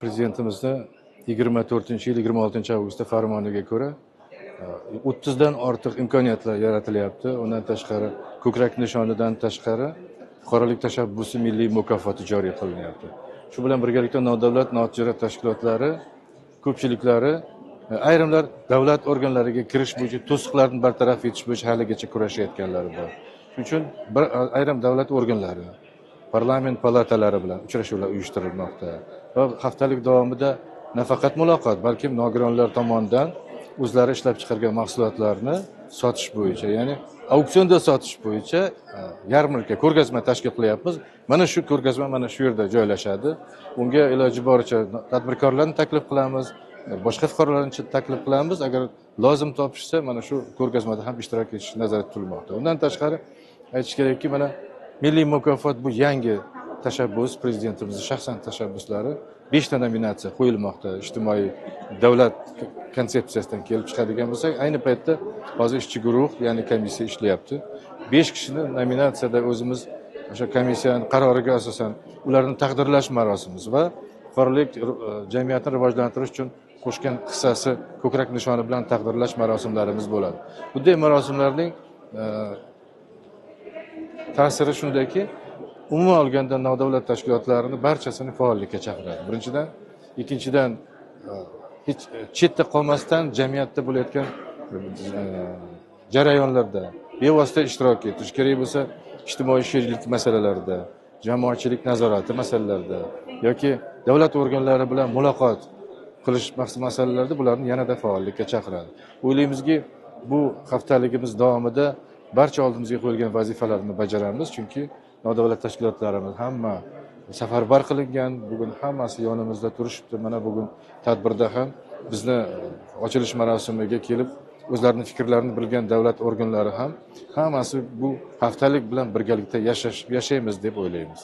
Prezidentimizni 24-yil 26-avgustda farmoniga ko'ra 30 dan ortiq imkoniyatlar yaratilyapti. Undan tashqari ko'krak nishonidan tashqari fuqarolik tashabbusi milliy mukofoti joriy qilinyapti. Shu bilan birgalikda nodavlat notijorat tashkilotlari ko'pchiliklari ayrimlar davlat organlariga kirish bo'yicha to'siqlarni bartaraf etish bo'yicha haligacha kurashayotganlari bor. Shuning uchun ayrim davlat organlari parlament palatalari bilan uchrashuvlar uyushtirilmoqda va haftalik davomida nafaqat muloqot, balki nogironlar tomonidan o'zlari ishlab chiqargan mahsulotlarni sotish bo'yicha, ya'ni auksionda sotish bo'yicha yarmarka, ko'rgazma tashkil qilyapmiz. Mana shu ko'rgazma mana shu yerda joylashadi. Unga iloji boricha tadbirkorlarni taklif qilamiz, boshqa fuqarolarni taklif qilamiz. Agar lozim topishsa, mana shu ko'rgazmada ham ishtirok etish nazarda tutilmoqda. Undan tashqari aytish kerakki, mana milliy mukofot bu yangi tashabbus, prezidentimizning shaxsan tashabbuslari 5 ta nominatsiya qo'yilmoqda. Ijtimoiy davlat konsepsiyasidan kelib chiqadigan bo'lsak, ayni paytda hozir ishchi guruh, ya'ni komissiya ishlayapti. 5 kishini nominatsiyada o'zimiz o'sha komissiyaning qaroriga asosan ularni taqdirlash marosimimiz va fuqarolik jamiyatini rivojlantirish uchun qo'shgan hissasi ko'krak nishoni bilan taqdirlash marosimlarimiz bo'ladi. Bunday marosimlarning ta'siri shundayki, umuman olganda nodavlat tashkilotlarini barchasini faollikka chaqiradi. Birinchidan, ikkinchidan hech chetda qolmasdan jamiyatda bo'layotgan jarayonlarda bevosita ishtirok etish, kerak bo'lsa ijtimoiy sheriklik masalalarida, jamoatchilik nazorati masalalarida yoki davlat organlari bilan muloqot qilish masalalarida bularni yanada faollikka chaqiradi. O'ylaymizki, bu haftaligimiz davomida barcha oldimizga qo'yilgan vazifalarni bajaramiz, chunki nodavlat tashkilotlarimiz hamma safarbar qilingan, bugun hammasi yonimizda turishibdi. Mana bugun tadbirda ham bizni ochilish marosimiga kelib o'zlarining fikrlarini bilgan davlat organlari ham hammasi bu haftalik bilan birgalikda yashaymiz deb o'ylaymiz.